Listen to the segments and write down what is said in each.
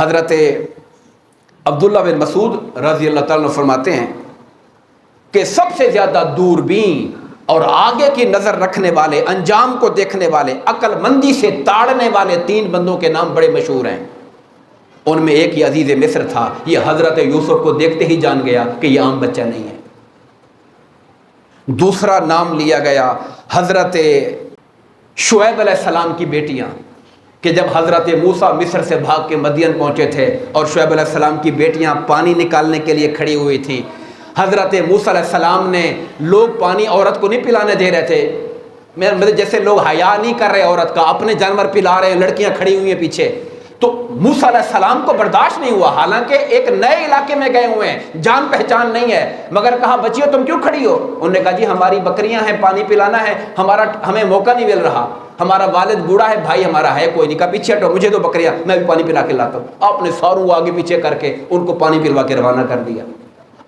حضرت عبداللہ بن مسعود رضی اللہ تعالیٰ عنہ فرماتے ہیں کہ سب سے زیادہ دوربین اور آگے کی نظر رکھنے والے، انجام کو دیکھنے والے، عقل مندی سے تاڑنے والے 3 بندوں کے نام بڑے مشہور ہیں۔ ان میں ایک یہ عزیز مصر تھا، یہ حضرت یوسف کو دیکھتے ہی جان گیا کہ یہ عام بچہ نہیں ہے۔ دوسرا نام لیا گیا حضرت شعیب علیہ السلام کی بیٹیاں، کہ جب حضرت موسیٰ مصر سے بھاگ کے مدین پہنچے تھے اور شعیب علیہ السلام کی بیٹیاں پانی نکالنے کے لیے کھڑی ہوئی تھیں، حضرت موسیٰ علیہ السلام نے، لوگ پانی عورت کو نہیں پلانے دے رہے تھے، جیسے لوگ حیا نہیں کر رہے عورت کا، اپنے جانور پلا رہے ہیں، لڑکیاں کھڑی ہوئی ہیں پیچھے، تو موسیٰ علیہ السلام کو برداشت نہیں ہوا، حالانکہ ایک نئے علاقے میں گئے ہوئے ہیں، جان پہچان نہیں ہے، مگر کہا بچیو تم کیوں کھڑی ہو؟ انہوں نے کہا جی ہماری بکریاں ہیں، پانی پلانا ہے، ہمیں موقع نہیں مل رہا، ہمارا والد بوڑھا ہے، بھائی ہمارا ہے کوئی نہیں، کہا پیچھے ہٹو، مجھے دو بکریاں، میں بھی پانی پلا کے لاتا ہوں۔ آپ نے ساروں آگے پیچھے کر کے ان کو پانی پلوا کے روانہ کر دیا۔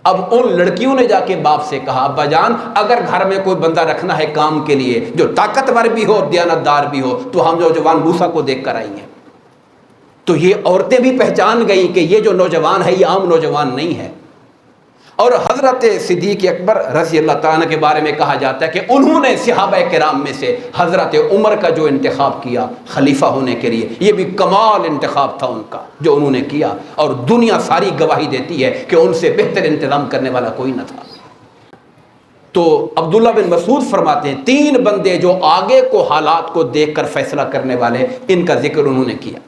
اب ان لڑکیوں نے جا کے باپ سے کہا ابا جان اگر گھر میں کوئی بندہ رکھنا ہے کام کے لیے جو طاقتور بھی ہو، دیانتدار بھی ہو، تو ہم نوجوان موسیٰ کو دیکھ کر آئی ہیں۔ تو یہ عورتیں بھی پہچان گئیں کہ یہ جو نوجوان ہے یہ عام نوجوان نہیں ہے۔ اور حضرت صدیق اکبر رضی اللہ تعالیٰ کے بارے میں کہا جاتا ہے کہ انہوں نے صحابہ کرام میں سے حضرت عمر کا جو انتخاب کیا خلیفہ ہونے کے لیے، یہ بھی کمال انتخاب تھا ان کا جو انہوں نے کیا، اور دنیا ساری گواہی دیتی ہے کہ ان سے بہتر انتظام کرنے والا کوئی نہ تھا۔ تو عبداللہ بن مسعود فرماتے ہیں 3 بندے جو آگے کو حالات کو دیکھ کر فیصلہ کرنے والے، ان کا ذکر انہوں نے کیا۔